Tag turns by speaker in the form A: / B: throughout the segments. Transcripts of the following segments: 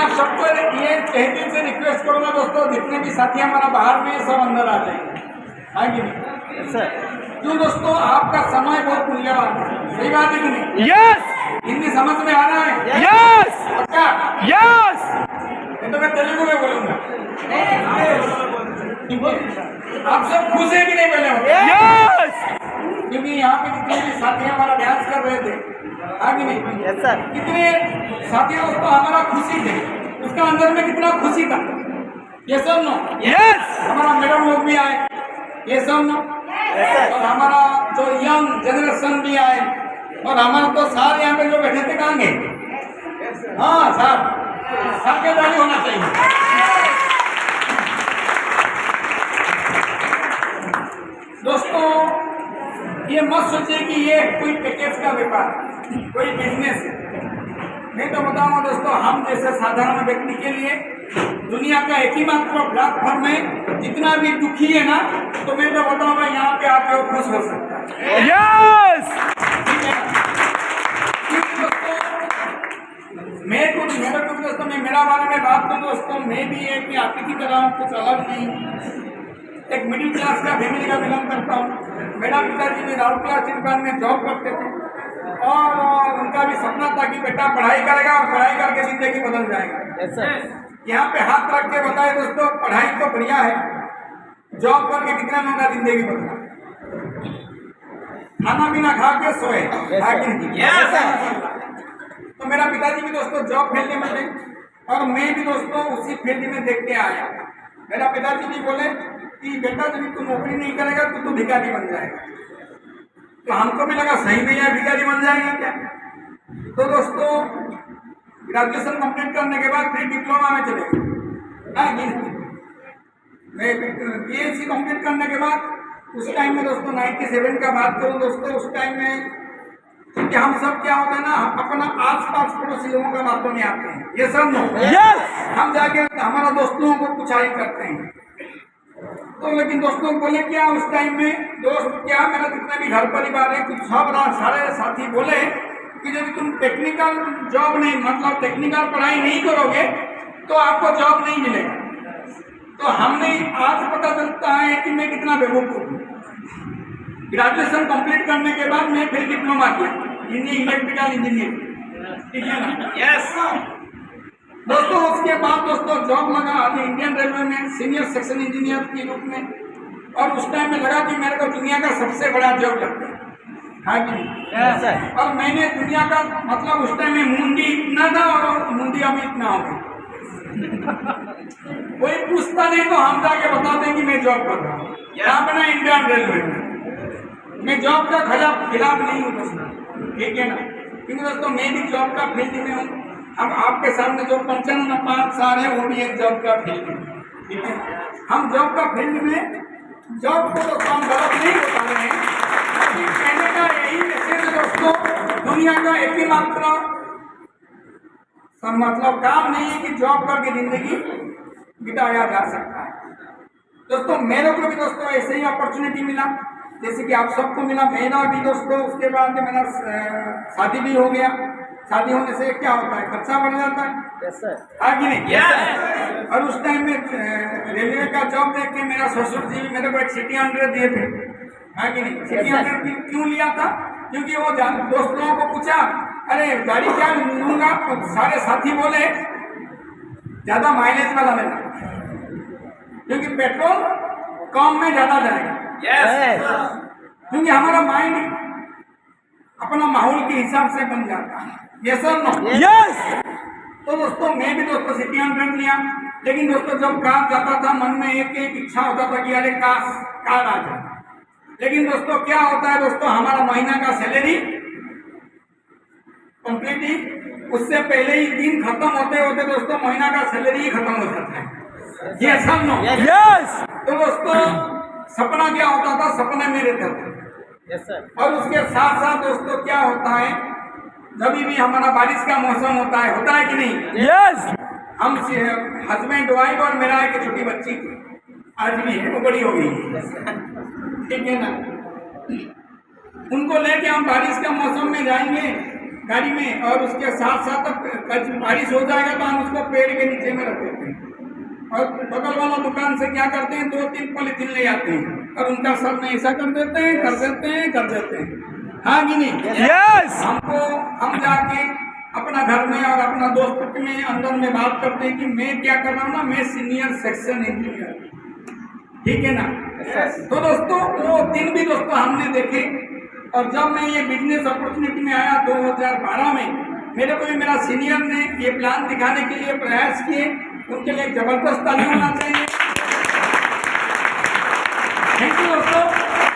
A: आप सबको ये तहे दिल से रिक्वेस्ट करूंगा दोस्तों, जितने भी साथी हमारा बाहर में सब अंदर आ जाएंगे, हाँ कि नहीं
B: सर?
A: क्यों दोस्तों, आपका समय बहुत मूल्यवान है, सही बात है कि नहीं?
B: यस
A: हिंदी समझ में आ रहा है?
B: यस
A: पक्का?
B: यस।
A: तो मैं तेलुगु में बोलूंगा, आप सब खुश है कि नहीं पहले?
B: यस
A: क्योंकि यहाँ पे जितने भी साथी हमारा डांस कर रहे थे, हाँ कि नहीं?
B: Yes sir.
A: कितने साथी दोस्तों हमारा खुशी थे, उसका अंदर में कितना खुशी था, ये सब नो?
B: यस
A: हमारा मैडम लोग भी आए, ये सब नो? और हमारा जो यंग जनरेशन भी आए, और हमारे तो सारे यहाँ पे जो बैठे थे कहाँ गए? हाँ साहब, सबके ताली होना चाहिए। दोस्तों ये मत सोचिए कि ये कोई पैकेज का व्यापार, कोई बिजनेस है, नहीं तो बताऊंगा दोस्तों, हम जैसे साधारण व्यक्ति के लिए दुनिया का एक ही मात्र प्लेटफॉर्म है, जितना भी दुखी है ना, तो मैं तो बताऊंगा यहाँ पे आके वो खुश हो सकता है।
B: यस
A: ठीक है ना? क्योंकि दोस्तों मैं मेरा बारे में बात करूँ दोस्तों, मैं भी एक आपकी की तरह हूँ, कुछ अलग नहीं, एक मिडिल क्लास का फैमिली का बिलोंग करता हूँ। मेरा पिताजी भी राउरकेला चिंपान में जॉब करते थे, और उनका भी सपना था कि बेटा पढ़ाई करेगा और पढ़ाई करके जिंदगी बदल जाएगा। यहाँ पे हाथ रख के बताए दोस्तों, पढ़ाई तो बढ़िया है, जॉब करके कितना लोगों का जिंदगी बदला, खाना पीना खा के सोए, तो मेरा पिताजी भी दोस्तों जॉब फील्ड में थे, और मैं भी दोस्तों उसी फील्ड में देख के आया। मेरा पिताजी भी बोले कि बेटा यदि तू नौकरी नहीं करेगा तो तू भिखारी बन जाएगा। तो हमको भी लगा सही में यार भिखारी बन जाएगा क्या। तो दोस्तों ग्रेजुएशन कंप्लीट करने के बाद फिर डिप्लोमा में चले गए। मैं बीएससी कंप्लीट करने के बाद उस टाइम में दोस्तों 97 का बात करूं दोस्तों, उस टाइम में क्योंकि हम सब क्या होता है ना, अपना आस-पास पड़ोसी लोगों का बातों में आते हैं, ये सब नो हम जाके हमारा दोस्तों को पुछाई करते हैं। तो लेकिन दोस्तों बोले क्या उस टाइम में, दोस्त क्या मेरा जितना भी घर परिवार है, कुछ सब सारे साथी बोले कि यदि तुम टेक्निकल जॉब नहीं, मतलब टेक्निकल पढ़ाई नहीं करोगे तो आपको जॉब नहीं मिलेगा। तो हमने आज पता चलता है कि मैं कितना बेवकूफ हूँ। ग्रेजुएशन कंप्लीट करने के बाद मैं फिर डिप्लोमा किया इलेक्ट्रिकल इंजीनियर, ठीक है ना? यस दोस्तों, उसके बाद दोस्तों जॉब लगा अभी इंडियन रेलवे में सीनियर सेक्शन इंजीनियर के रूप में, और उस टाइम में लगा कि मेरे को दुनिया का सबसे बड़ा जॉब लगता है, हाँ कि नहीं? और मैंने दुनिया का मतलब उस टाइम में मुंडी इतना था और मुंडी अभी इतना हो गई। कोई पूछता नहीं तो हम जाके बताते हैं कि मैं जॉब कर रहा हूँ यहाँ पे ना इंडियन रेलवे में। मैं जॉब का खिलाफ नहीं हूँ दोस्तों, ठीक है ना? क्योंकि दोस्तों मैं भी जॉब का फील्ड में हूँ। अब आपके सामने जो 55 साल है वो भी एक जॉब का फील्ड है, ठीक है? हम जॉब का फील्ड में जॉब को तो हम गलत नहीं बता रहे हैं, लेकिन कहने का यही मैसेज है दोस्तों, दुनिया का एक ही मात्र मतलब काम नहीं है कि जॉब करके जिंदगी बिताया जा सकता है। दोस्तों मेरे को भी दोस्तों ऐसे ही अपॉर्चुनिटी मिला जैसे कि आप सबको मिला, मेरा भी दोस्तों उसके बाद मेरा शादी भी हो गया। शादी होने से क्या होता है, खर्चा बढ़ जाता है, कि नहीं? और उस टाइम में रेलवे का जॉब देख के मेरा ससुर जी मेरे को एक सिटी 100 दिए थे, कि नहीं? सिटी 100 क्यों लिया था? क्योंकि वो दोस्त लोगों को पूछा अरे गाड़ी क्या लूंगा, तो सारे साथी बोले ज्यादा माइलेज वाला लेना, क्योंकि पेट्रोल कम में ज्यादा जाएगा। क्योंकि हमारा माइंड अपना माहौल के हिसाब से बन जाता है, ये सब तो दोस्तों मैं भी दोस्तों सिटी 100 लिया, लेकिन दोस्तों जब कार जाता था मन में एक इच्छा होता था कि अरे काश कार आ जाए। लेकिन दोस्तों क्या होता है दोस्तों, हमारा महीना का सैलरी कंप्लीटली उससे पहले ही दिन खत्म होते होते दोस्तों महीना का सैलरी ही खत्म हो जाता है, ये सब नो। तो दोस्तों सपना क्या होता था, सपने में रहते थे। और उसके साथ साथ दोस्तों क्या होता है, जब भी हमारा बारिश का मौसम होता है कि नहीं? हम हस्बैंड वाइफ और मेरा एक छोटी बच्ची थी, आज भी है, वो बड़ी हो गई, ठीक है ना? उनको लेके हम बारिश का मौसम में जाएंगे गाड़ी में, और उसके साथ साथ कल बारिश हो जाएगा तो हम उसको पेड़ के नीचे में रख देते हैं। और बगल वाला दुकान से क्या करते हैं, 2-3 पॉलीथीन ले आते हैं और उनका सर में ऐसा कर देते हैं, कर देते हैं। हाँ कि नहीं?
B: यस
A: हम जाके अपना घर में और अपना दोस्त में अंदर में बात करते हैं कि मैं क्या कर रहा हूँ ना, मैं सीनियर सेक्शन इंजीनियर, ठीक है ना। तो दोस्तों वो दिन भी दोस्तों हमने देखे। और जब मैं ये बिजनेस अपॉर्चुनिटी में आया 2012 में, मेरे को भी मेरा सीनियर ने ये प्लान दिखाने के लिए प्रयास किए, उनके लिए जबरदस्त ताली होना चाहिए। थैंक यू दोस्तों।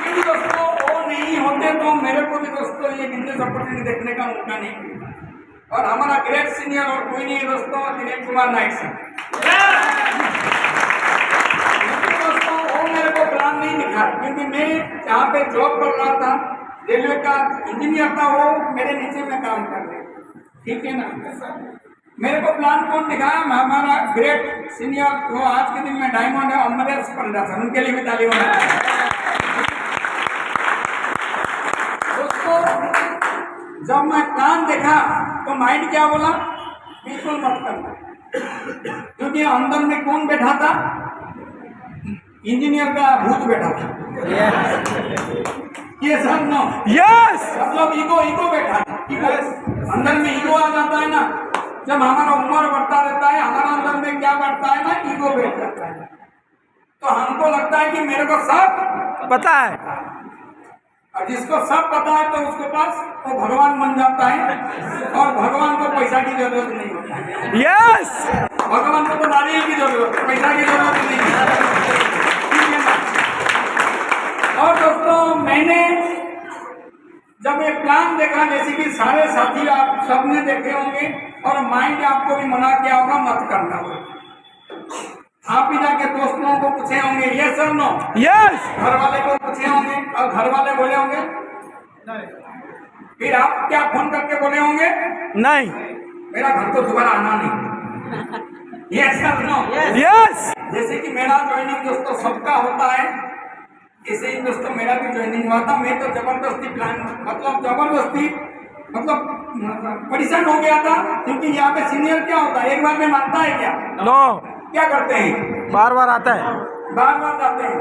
A: क्योंकि दोस्तों वो नहीं होते तो मेरे को भी दोस्तों ये बिजनेस अपॉर्चुनिटी देखने का मौका नहीं मिला। और हमारा ग्रेट सीनियर और कोई नहीं है दोस्तों, दिलीप कुमार नाइक सर। दोस्तों वो मेरे को प्लान नहीं दिखा, क्योंकि मैं जहाँ पे जॉब कर रहा था, रेलवे का इंजीनियर था, वो मेरे नीचे में काम कर रहे, ठीक है ना। मेरे को प्लान कौन दिखाया? हमारा ग्रेट सीनियर, वो आज के दिन में डायमंड है, अमरेश पंडा सर, उनके लिए भी ताली होना चाहिए। दोस्तों जब मैं प्लान देखा तो माइंड क्या बोला, बिल्कुल मत करना, क्योंकि अंदर में कौन बैठा था? इंजीनियर का भूत बैठा था। ये सर नो,
B: यस
A: मतलब ईगो बैठा था। अंदर में ईगो आ जाता है ना, जब हमारा उम्र बढ़ता रहता है, हमारा अंदर में क्या बढ़ता है ना, ईगो बैठ जाता है। तो हमको लगता है कि मेरे को सब
B: पता है,
A: और जिसको सब पता है तो उसके पास वो भगवान बन जाता है, और भगवान को पैसा की जरूरत नहीं होता है।
B: यस
A: भगवान को तो नारियल की जरूरत है, पैसा की जरूरत नहीं है, ठीक है ना। और दोस्तों मैंने जब ये प्लान देखा, जैसे कि सारे साथी आप सबने देखे होंगे, और माइंड आपको भी मना किया होगा मत करना। आप भी जाके दोस्त लोगों को पूछे होंगे ये सर नो,
B: यस
A: घर वाले को पूछे होंगे, और घर वाले बोले होंगे, फिर आप क्या फोन करके बोले होंगे,
B: नहीं,
A: मेरा घर तो दोबारा आना नहीं। ये सर नो,
B: यस
A: जैसे कि मेरा ज्वाइनिंग दोस्तों सबका होता है, ऐसे ही दोस्तों मेरा भी ज्वाइनिंग हुआ था। मैं तो जबरदस्ती प्लान, मतलब परेशान हो गया था, क्योंकि यहाँ पे सीनियर क्या होता है, एक बार में मानता है क्या?
B: नो,
A: क्या करते हैं,
B: बार बार आता है,
A: बार बार जाते हैं।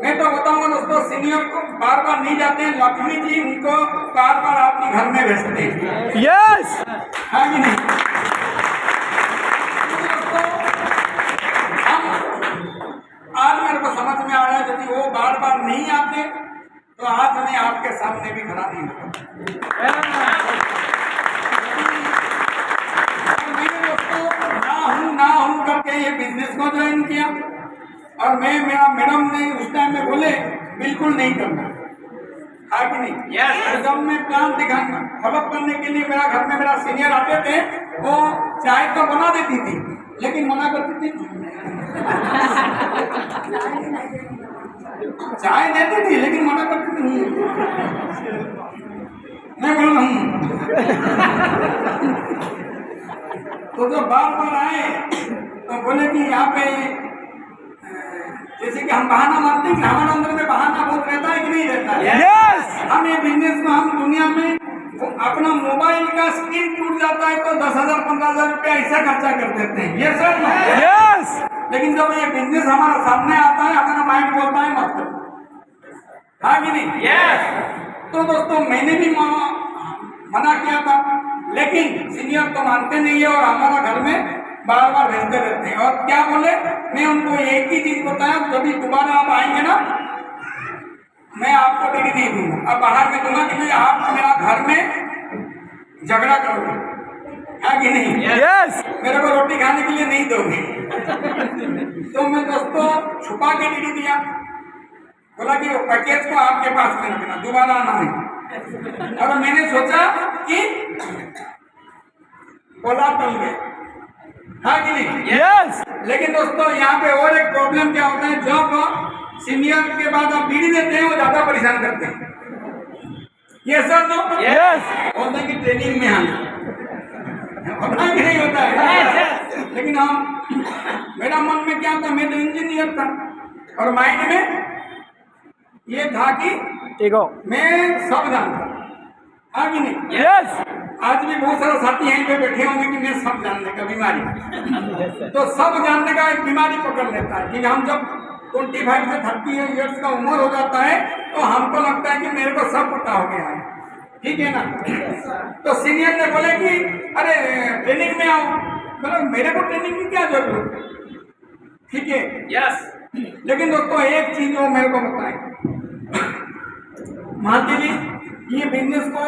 A: मैं तो बताऊंगा दोस्तों, सीनियर को बार बार नहीं जाते हैं, लक्ष्मी जी उनको बार बार आपके घर में भेजते हैं।
B: यस
A: हाँ कि नहीं? आज मेरे को समझ में आ रहा है, यदि वो बार बार नहीं आते तो आज मैं आपके सामने भी खड़ा नहीं होता। मैंने दोस्तों ना हूं करके ये बिजनेस को ज्वाइन किया, और मैडम ने उस टाइम में बोले बिल्कुल नहीं करना, है कि नहीं? yes. जब मैं प्लान दिखाना फॉलोअप करने के लिए मेरा घर में मेरा सीनियर आते थे, वो चाय तो बना देती थी लेकिन मना करती थी। चाय देती थी लेकिन मना करती थी, मैं बोल रहा हूँ। तो जब बार बार आए तो बोले कि यहाँ पे जैसे कि हम बहाना मानते हैं कि हमारे अंदर में बहाना बहुत रहता है कि नहीं रहता है।
B: यस
A: हम ये बिजनेस में, हम दुनिया में अपना मोबाइल का स्क्रीन टूट जाता है तो 10,000-15,000 रुपया ऐसा खर्चा कर देते हैं, ये सर ना?
B: यस
A: लेकिन जब ये बिजनेस हमारा सामने आता है, हमारा माइंड बोलता है मत करो, हाँ कि नहीं? यस। तो दोस्तों मैंने भी मना किया था, लेकिन सीनियर तो मानते नहीं है, और हमारा घर में बार बार भेजते रहते हैं। और क्या बोले, मैं उनको एक ही चीज बताया, जब दोबारा आप आएंगे ना, मैं आपको टिकट नहीं दूंगा, अब बाहर में दूंगा कि आप मेरा घर में झगड़ा करोगे, है कि नहीं?
B: यस
A: मेरे को रोटी खाने के लिए नहीं दोगे। तो मैं दोस्तों छुपा के टिकट दिया, बोला कि वो पैकेज को आपके पास में रखना, दोबारा आना नहीं। और मैंने सोचा कि बोला टल गए, हाँ कि नहीं?
B: यस
A: लेकिन दोस्तों यहाँ पे और एक प्रॉब्लम क्या होता है, जब सीनियर के बाद आप बीड़ी देते हैं वो ज्यादा परेशान करते हैं, ये सर नो?
B: यस
A: होता है कि ट्रेनिंग में आना होता है कि नहीं होता है? लेकिन हम, मेरा मन में क्या था, मैं तो इंजीनियर था, और माइंड में ये था कि
B: ईगो
A: मैं सब जानता, हाँ कि नहीं?
B: यस
A: आज भी बहुत सारे साथी यहीं पे बैठे होंगे कि मैं सब जानने का बीमारी, तो सब जानने का एक बीमारी पकड़ लेता है कि हम जब 25 से 30 ईयर्स का उम्र हो जाता है तो हमको लगता है कि मेरे को सब पता हो गया है, ठीक है ना। तो सीनियर ने बोले कि अरे ट्रेनिंग में आओ, मतलब मेरे को ट्रेनिंग की क्या जरूरत है, ठीक है।
C: यस
A: लेकिन दोस्तों एक चीज वो मेरे को बताए, महाती जी ये बिजनेस को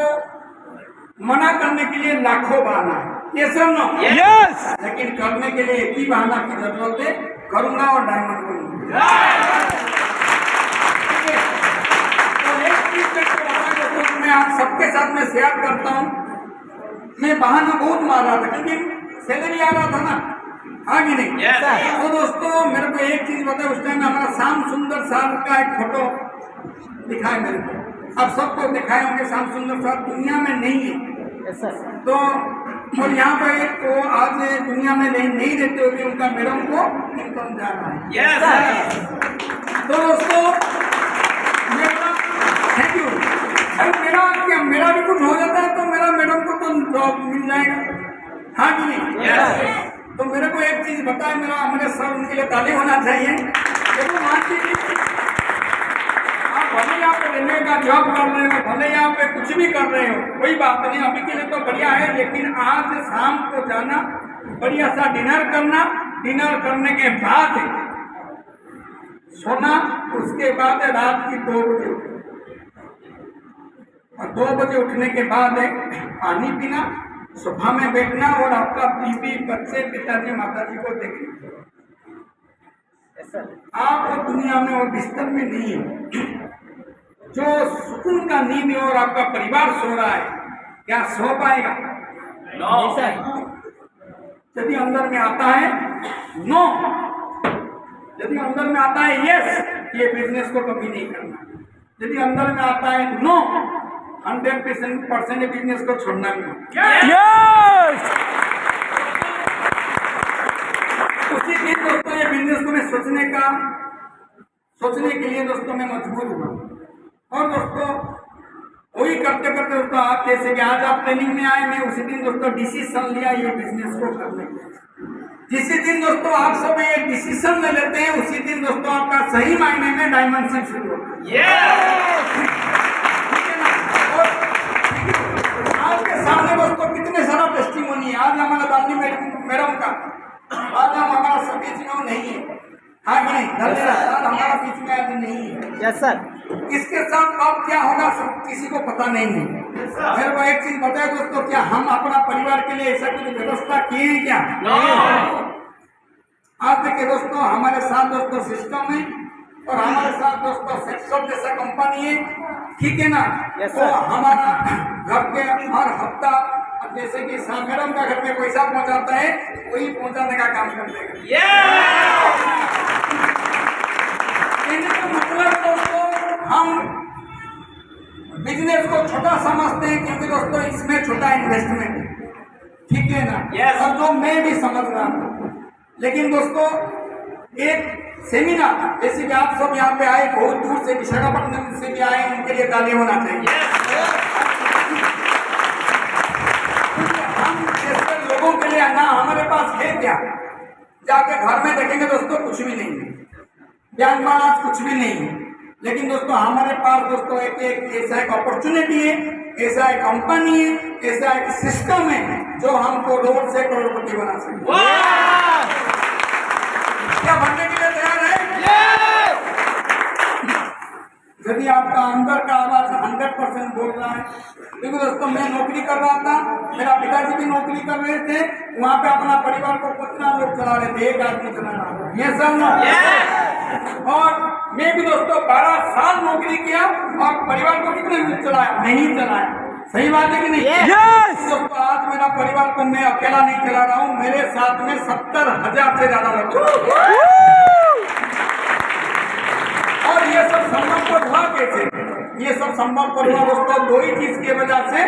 A: मना करने के लिए लाखों बहाना है, ये सब नो,
B: यस
A: लेकिन करने के लिए एक ही बहाना की जरूरत है, करूंगा और डायमंड बनूंगा। ठीक है? तो एक चीज दोस्तों मैं आप सबके साथ में शेयर करता हूँ, मैं बहाना बहुत मार रहा था लेकिन सैलरी आ रहा था ना, हाँ कि नहीं।
C: Yes.
A: तो दोस्तों मेरे को एक चीज बताए, उस टाइम हमारा श्याम सुंदर साहब का एक फोटो दिखाए मेरे को, आप सबको दिखाए होंगे, श्याम सुंदर साहब दुनिया में नहीं है, तो और यहाँ पर एक तो आज दुनिया में नहीं रहते हुए उनका मैडम को इनकम जा रहा है।
C: यस
A: तो दोस्तों मेरा थैंक यू, अरे मेरा भी कुछ हो जाता है तो मेरा मैडम को तो जॉब मिल जाएगा, हाँ कि नहीं।
C: Yes.
A: तो मेरे को एक चीज बताए, मेरे सर उनके लिए ताली होना चाहिए। देखो मानसी जी, आप भले यहाँ पे रेलवे का जॉब कर रहे हो, भले यहाँ पे कुछ भी कर रहे हो, कोई बात नहीं, अभी के लिए तो बढ़िया है, लेकिन आज शाम को जाना, बढ़िया सा डिनर करना, डिनर करने के बाद सोना, उसके बाद रात की 2 बजे और 2 बजे उठने के बाद पानी पीना, सुबह में बैठना और आपका बीवी, बच्चे, पिताजी, माताजी को देखना। आप दुनिया में और बिस्तर में नहीं है, जो सुकून का नींद है और आपका परिवार सो रहा है, क्या सो पाएगा?
C: नो
A: यदि अंदर में आता है नो, यदि अंदर में आता है यस, ये बिजनेस को कभी नहीं करना, यदि अंदर में आता है नो, 100% बिजनेस को छोड़ना नहीं।
B: यस
A: उसी दिन दोस्तों ये बिजनेस को मैं सोचने के लिए दोस्तों मैं मजबूर हुआ, और दोस्तों वही करते करते दोस्तों आप जैसे कि आज आप ट्रेनिंग में आए, मैं उसी दिन दोस्तों डिसीजन लिया ये बिजनेस को करने का। जिसी दिन दोस्तों आप सब ये डिसीजन ले लेते हैं, उसी दिन दोस्तों आपका सही मायने में डायमेंशन शुरू होता है। ठीक है ना। और आज के सामने दोस्तों कितने सारा टेस्टिमोनी है, आज हमारा दादी मैडम का, आज हम हमारा सब बीच में नहीं है, हाँ कि नहीं, हमारा बीच में आज नहीं है।
B: यस सर,
A: इसके साथ अब क्या होगा सब किसी को पता नहीं है। मेरे को एक चीज बताए दोस्तों, क्या हम अपना परिवार के लिए ऐसा कुछ व्यवस्था किए हैं क्या? आज देखिए दोस्तों हमारे साथ दोस्तों सिस्टम है और हमारे साथ दोस्तों सेक्सर जैसा कंपनी है, ठीक है ना। तो हमारा घर के हर हफ्ता जैसे कि मैडम का घर में पैसा पहुंचाता है, वही पहुंचाने का काम कर देगा। मतलब दोस्तों हम बिजनेस को छोटा समझते हैं क्योंकि दोस्तों इसमें छोटा इन्वेस्टमेंट है, ठीक है ना।
C: Yes.
A: और जो मैं भी समझ रहा हूँ, लेकिन दोस्तों एक सेमिनार जैसे कि आप सब यहाँ पे आए, बहुत दूर से विशाखापट्टनम से भी आए, उनके लिए ताली होना चाहिए। हम जैसे लोगों के लिए ना हमारे पास है क्या, जाके घर में देखेंगे दोस्तों कुछ भी नहीं है, बैंक में आज कुछ भी नहीं है, लेकिन दोस्तों हमारे पास दोस्तों एक ऐसा एक अपॉर्चुनिटी है, ऐसा एक कंपनी है, ऐसा एक सिस्टम है जो हमको रोड से करोड़पति बना सकते हैं। क्या बनने के लिए तैयार है? यदि आपका अंदर का आवाज 100% बोल रहा है, क्योंकि दोस्तों मैं नौकरी कर रहा था, मेरा पिताजी भी नौकरी कर रहे थे, वहाँ पे अपना परिवार को कितना लोग चला रहे थे, एक आदमी चला रहा था, ये सब ना। और मैं भी दोस्तों 12 साल नौकरी किया और परिवार को कितने मिनट चलाया, नहीं चलाया, सही बात है कि नहीं?
B: Yes!
A: दोस्तों आज मेरा परिवार को मैं अकेला नहीं चला रहा हूँ, मेरे साथ में 70,000 से ज्यादा लोग, और ये सब संभव हुआ कैसे? ये सब संभव हुआ दोस्तों दो ही चीज की वजह से,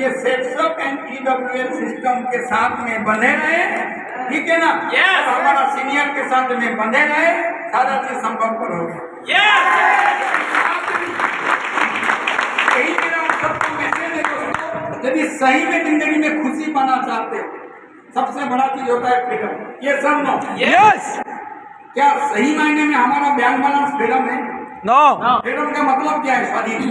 A: ये सेटअप एंड EWL सिस्टम के साथ में बने रहे, ठीक है ना।
C: Yes!
A: हमारा सीनियर के साथ में बने रहे, सारा चीज संभव हो गया। यही मेरा सबको मैसेज है दोस्तों, यदि सही में जिंदगी में खुशी पाना चाहते हो, सबसे बड़ा चीज होता है फ्रीडम। ये सब नो।
B: Yes.
A: क्या सही मायने में हमारा बैंक बैलेंस फ्रीडम है?
B: No.
A: फ्रीडम का मतलब क्या है? स्वाधीन।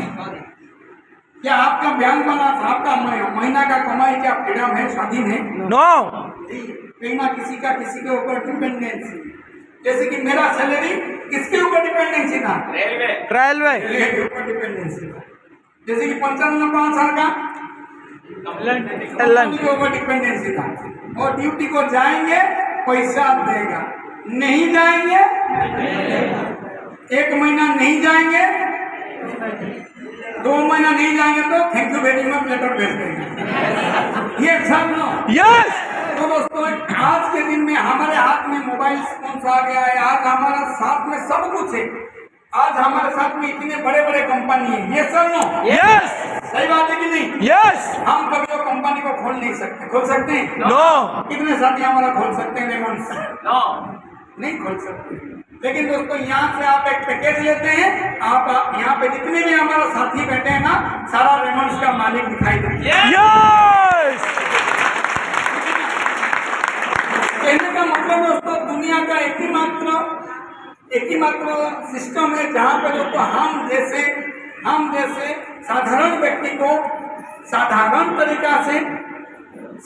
A: क्या आपका बैंक बैलेंस, आपका महीना का कमाई क्या फ्रीडम है, स्वाधीन है?
B: No.
A: कहीं ना किसी के ऊपर डिपेंडेंसी। जैसे कि मेरा सैलरी किसके ऊपर डिपेंडेंसी था?
C: Railway
B: Railway.
A: रेलवे के ऊपर डिपेंडेंसी था। जैसे कि 55 साल का कंपनी के ऊपर डिपेंडेंसी था। और ड्यूटी को जाएंगे पैसा देगा, नहीं जाएंगे 1 महीना नहीं जाएंगे, 2 महीना नहीं जाएंगे तो thank you very much later भेज देंगे। ये सब लो।
B: Yes.
A: तो दोस्तों आज के दिन में हमारे हाथ में मोबाइल फोन आ गया है, आज हमारे साथ में सब कुछ है, आज हमारे साथ में इतने बड़े बड़े कंपनी है। ये सब नो।
B: Yes.
A: सही बात है कि नहीं?
B: Yes.
A: हम कभी वो कंपनी को खोल नहीं सकते। खोल सकते हैं?
B: No.
A: कितने साथी हमारा खोल सकते हैं? रेमंड्स
C: नो
A: नहीं खोल सकते। लेकिन दोस्तों यहाँ से आप एक पैकेज लेते हैं, आप यहाँ पे जितने भी हमारा साथी बैठे हैं ना, सारा रेमंड्स का मालिक दिखाई देते हैं।
B: Yes.
A: कहने का मतलब दोस्तों दुनिया का एक ही मात्र सिस्टम है जहाँ पे दोस्तों हम जैसे साधारण व्यक्ति को साधारण तरीका से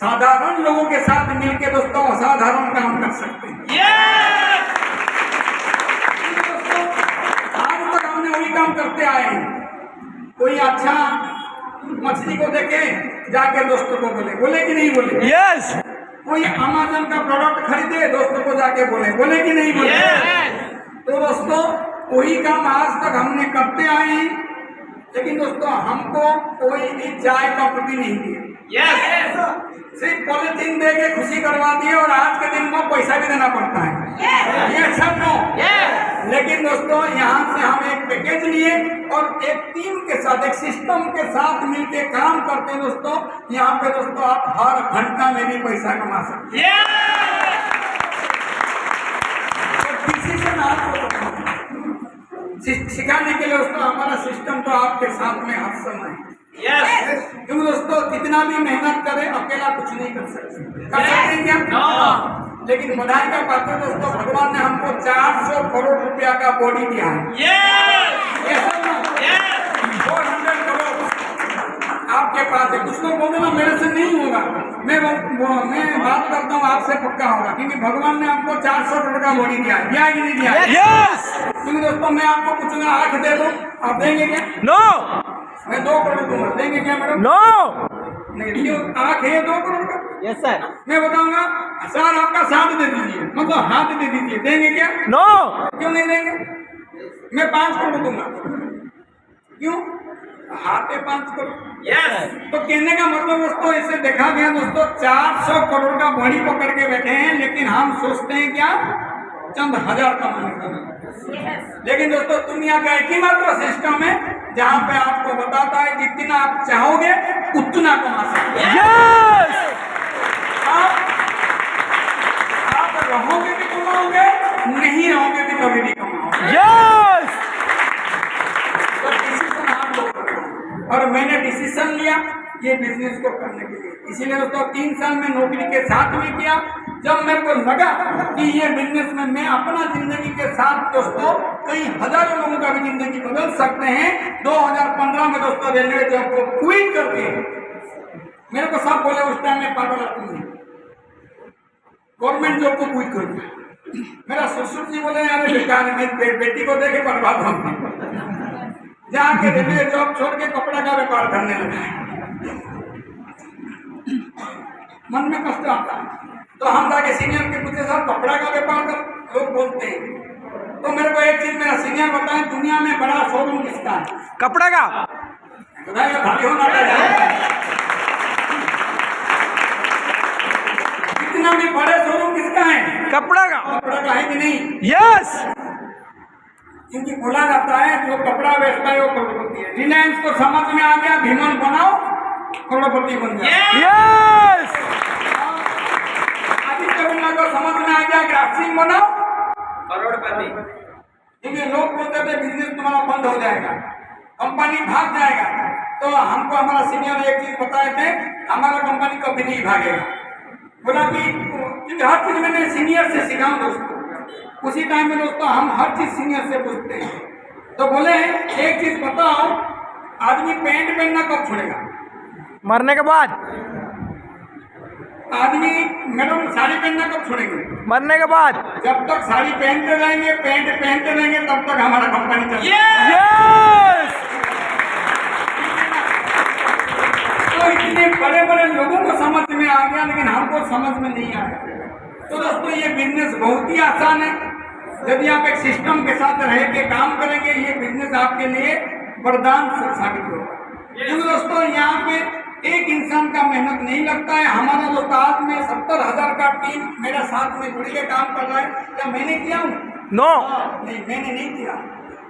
A: साधारण लोगों के साथ मिलकर दोस्तों असाधारण काम कर सकते हैं। दोस्तों आज तक हमने वही काम करते आए हैं। कोई अच्छा मछली को देखे जाके दोस्तों को बोले कि नहीं बोले?
B: Yes.
A: कोई अमेज़न का प्रोडक्ट खरीदे दोस्तों को जाके बोले कि नहीं बोले? तो दोस्तों वही काम आज तक हमने करते आए हैं, लेकिन दोस्तों हमको कोई भी चाय का कॉपी नहीं दिया। सिर्फ पॉलिथीन दे के खुशी करवा दिए और आज के दिन में पैसा भी देना पड़ता है। ये सब नो। लेकिन दोस्तों यहाँ से हम एक पैकेज लिए और एक टीम के साथ, एक सिस्टम के साथ मिलके काम करते हैं दोस्तों। यहाँ पे दोस्तों आप हर घंटा में भी पैसा कमा सकते हैं। तो किसी से ना आपको सिखाने के लिए दोस्तों हमारा सिस्टम तो आपके साथ में हर समय है। क्योंकि दोस्तों कितना भी मेहनत करे अकेला कुछ नहीं कर सकते हैं क्या? लेकिन बधाई का बात है दोस्तों, भगवान ने हमको 400 करोड़ रुपया का बॉडी दिया है। ये सब ना 400 करोड़ आपके पास है। कुछ लोग बोलते ना मेरे से नहीं होगा, मैं बात करता हूँ आपसे पक्का होगा, क्योंकि भगवान ने हमको 400 करोड़ का बॉडी दिया है। दिया है कि नहीं दिया?
B: Yes.
A: क्योंकि दोस्तों मैं आपको पूछूंगा आंख दे दो, आप देंगे क्या?
B: No.
A: मैं 2 करोड़ दूंगा, देंगे क्या मैडम?
B: No.
A: नहीं, क्यों? आंख है 2 करोड़ का।
B: Yes sir.
A: मैं बताऊंगा सर आपका 7 दे दीजिए, मतलब हाथ दे दीजिए, देंगे क्या?
B: No.
A: क्यों नहीं देंगे? मैं 5 करोड़ दूंगा। क्यों? हाथ है 5 करोड़। तो कहने का मतलब दोस्तों इसे देखा गया दोस्तों 400 करोड़ का बॉडी पकड़ के बैठे हैं, लेकिन हम सोचते हैं क्या चंद हजार कमाने का। लेकिन दोस्तों दुनिया का एक ही मात्र सिस्टम है जहाँ पे आपको बताता है जितना आप चाहोगे उतना कमा सकते हैं।
B: Yes.
A: आप रहोगे भी कमाओगे, नहीं रहोगे भी कभी भी कमाओगे।
B: Yes.
A: तो डिसीजन आप लोग करो। और मैंने डिसीजन लिया ये बिजनेस को करने के लिए, इसीलिए दोस्तों 3 साल में नौकरी के साथ में किया। जब मेरे को लगा कि ये बिजनेस में मैं अपना जिंदगी के साथ दोस्तों कई हजारों लोगों का भी जिंदगी बदल सकते हैं। 2015 में दोस्तों रेलवे जॉब को क्विट करके मेरे को सब बोले उस टाइम में पागल आती है, गवर्नमेंट जॉब को क्विट कर दिया। मेरा ससुर जी बोले अरे बेकार मेरी बेटी को देखे बर्बाद होंगे, जाके रेलवे जॉब छोड़ के कपड़ा का व्यापार करने लगा। मन में कष्ट आता है, तो हम जाके सीनियर के पूछे सर कपड़ा का व्यापार कर, लोग बोलते हैं। तो मेरे को एक चीज मेरा सीनियर बताए दुनिया में बड़ा शोरूम किसका है?
B: कपड़ा का।
A: भारी होना इतना भी बड़े शोरूम किसका है?
B: कपड़ा का।
A: कपड़ा का है कि नहीं?
B: Yes.
A: क्योंकि बोला जाता है जो कपड़ा बेचता है वो करोड़पति है। रिलायंस को समझ में आ गया भीमन बनाओ करोड़पति बन गया।
B: Yes.
A: आदित्य बिरला को समझ में आ गया ग्रासिंग बनाओ
C: करोड़पति।
A: क्योंकि लोग बोलते थे बिजनेस तुम्हारा बंद हो जाएगा, कंपनी भाग जाएगा, तो हमको हमारा सीनियर एक चीज बताए थे, हमारा कंपनी कभी नहीं भागेगा। बोला कि क्योंकि हर चीज मैंने सीनियर से सीखा दोस्तों, उसी टाइम में दोस्तों हम हर चीज सीनियर से पूछते हैं। तो बोले एक चीज बताओ, आदमी पैंट पहनना कब छोड़ेगा?
B: मरने के बाद।
A: आदमी मैडम साड़ी पहनना कब छोड़ेंगे?
B: मरने के बाद।
A: जब तक साड़ी पहनते रहेंगे, पैंट पहनते रहेंगे, तब तक हमारा कंपनी चलेगी।
B: यस।
A: तो इतने बड़े बड़े लोगों को समझ में आ गया, लेकिन हमको समझ में नहीं आया। तो दोस्तों ये बिजनेस बहुत ही आसान है, यदि आप एक सिस्टम के साथ रह के काम करेंगे, ये बिजनेस आपके लिए वरदान साबित होगा। क्योंकि दोस्तों यहाँ पे एक इंसान का मेहनत नहीं लगता है। हमारा दोस्त आज में 70,000 का टीम मेरे साथ में जुड़ के काम कर रहा है। क्या मैंने किया हूँ?
B: नो।
A: नहीं, मैंने नहीं किया।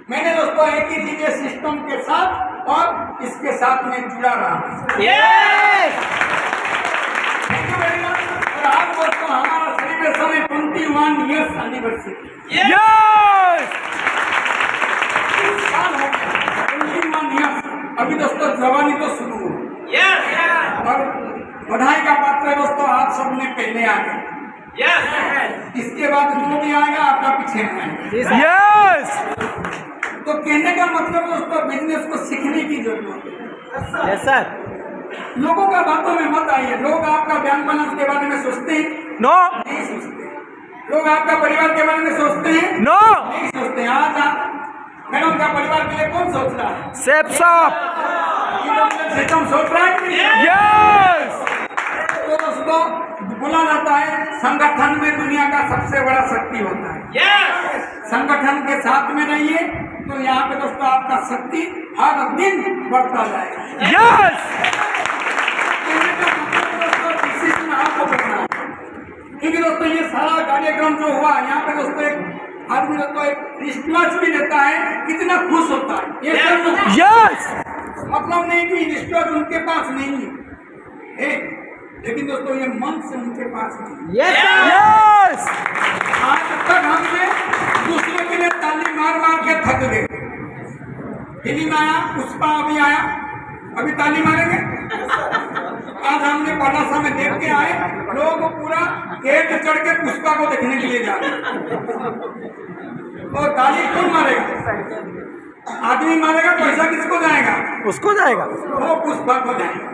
A: मैंने दोस्तों एक ही चीज सिस्टम के साथ और इसके साथ में जुड़ा रहा। Thank you very much. और आज दोस्तों हमारा सेलिब्रेशन है 21 ईयर्स एनिवर्सरी।
B: यस।
A: साल हो गया 21 ईयर्स। अभी दोस्तों जवानी तो शुरू हुई। और बधाई का पात्र है दोस्तों, आप सबने पहले आ गए। इसके बाद जो भी आएगा आपका पीछे आएगा।
B: यस।
A: तो कहने का मतलब दोस्तों बिजनेस को सीखने की जरूरत है।
B: Yes sir.
A: लोगों का बातों में मत आइए। लोग आपका बैंक बैलेंस के बारे में सोचते हैं?
B: नो।
A: नहीं सोचते। लोग आपका परिवार के बारे में सोचते हैं?
B: नो।
A: नहीं सोचते। आज आप मैडम का परिवार के लिए कौन सोच रहा है?
B: सेफ साहब।
A: सिस्टम सोच रहा है।
B: यस।
A: तो दोस्तों बोला जाता है संगठन में दुनिया का सबसे बड़ा शक्ति होता है। संगठन के साथ में रहिए तो यहाँ पे दोस्तों आपका शक्ति हर दिन बढ़ता जाएगा।
B: यस।
A: डिसीजन आपको करना है। क्योंकि दोस्तों ये सारा कार्यक्रम जो हुआ यहाँ पे दोस्तों एक आदमी दोस्तों एक रिश्वत भी देता है, कितना खुश होता है। ये
B: यस।
A: मतलब नहीं कि रिश्वत उनके पास नहीं है, लेकिन दोस्तों ये मन से उनके पास नहीं।
B: यस।
A: आज तक हमने दूसरे के लिए ताली मार मार के थक गए। फिल्म आया, पुष्पा अभी आया, अभी ताली मारेंगे। आज हमने पलासा में देख के आए, लोग पूरा गेट चढ़ के पुष्पा को देखने के लिए जा रहे हैं। तो ताली कौन मारेगा? आदमी मारेगा, पैसा किसको जाएगा?
B: उसको जाएगा।
A: वो पुष्पा को जाएगा।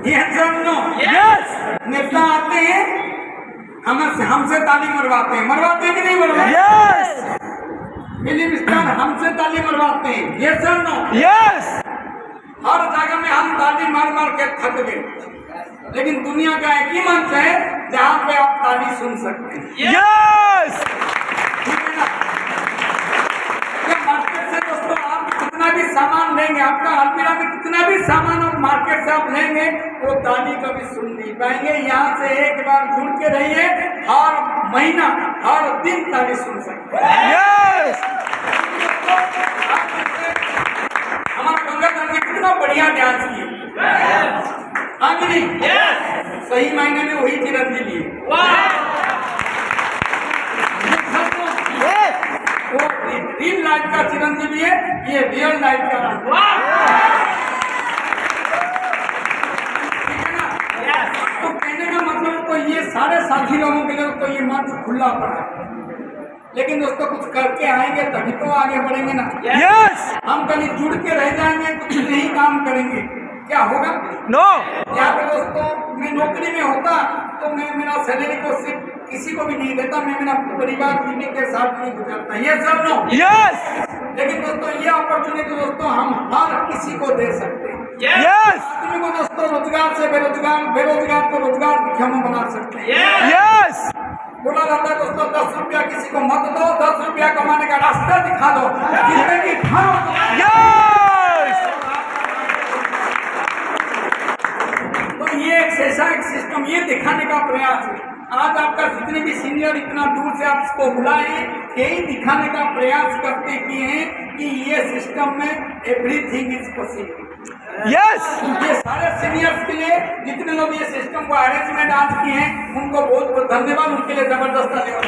A: ये नो।
B: यस।
A: नेता आते हैं हमसे ताली मरवाते हैं कि नहीं मरवाते?
B: यस।
A: फिल्म स्टार हमसे ताली मरवाते हैं। ये सर नो।
B: यस।
A: हर जगह में हम ताली मार मार के थक गए, लेकिन दुनिया का एक ही मंच है जहाँ पे आप ताली सुन सकते हैं।
B: यस।
A: ठीक है ना? ये मार्केट से दोस्तों आप कितना भी सामान लेंगे, आपका अलमीरा में कितना भी सामान आप मार्केट से आप लेंगे, वो ताली कभी सुन नहीं पाएंगे। यहाँ से एक बार जुड़ के रहिए, हर महीना हर दिन ताली सुन सकते हैं।
B: यस।
A: हमारा गंगाधर ने कितना बढ़िया डांस किया। हाँ कि नहीं? सही मायने में वही चिरंजीवी है। वो रियल लाइफ का चिरंजीवी है, ये रियल लाइफ का। ठीक है ना? तो कहने का मतलब तो ये सारे साथी लोगों के लिए तो ये मंच खुला पड़ा है, लेकिन दोस्तों कुछ करके आएंगे तभी तो आगे बढ़ेंगे ना।
B: यस।
A: हम कभी जुड़ के रह जाएंगे, कुछ नहीं काम करेंगे, क्या होगा?
B: नो।
A: यहाँ पे दोस्तों मैं नौकरी में होता तो मैं मेरा सैलरी को सिर्फ किसी को भी नहीं देता, मैं मेरा परिवार बीवी के साथ नहीं गुजारता। ये सब नो।
B: यस।
A: लेकिन दोस्तों ये अपॉर्चुनिटी दोस्तों हम हर किसी को दे सकते हैं।
B: यस।
A: आदमी को दोस्तों रोजगार से बेरोजगार, बेरोजगार को रोजगार हम बना सकते हैं।
B: यस।
A: बोला जाता है दोस्तों 10 रुपया किसी को मत दो, 10 रुपया कमाने का रास्ता दिखा दो, जिंदगी भर।
B: यस।
A: तो ये ऐसा एक सिस्टम ये दिखाने का प्रयास है। आज आपका जितने भी सीनियर इतना दूर से आपको बुलाए, यही दिखाने का प्रयास करते किए हैं कि ये सिस्टम में एवरीथिंग इज पॉसिबल।
B: यस।
A: ये सारे सीनियर्स के लिए जितने लोग ये सिस्टम को अरेंजमेंट आज किए हैं, उनको बहुत बहुत धन्यवाद, उनके लिए जबरदस्त धन्यवाद।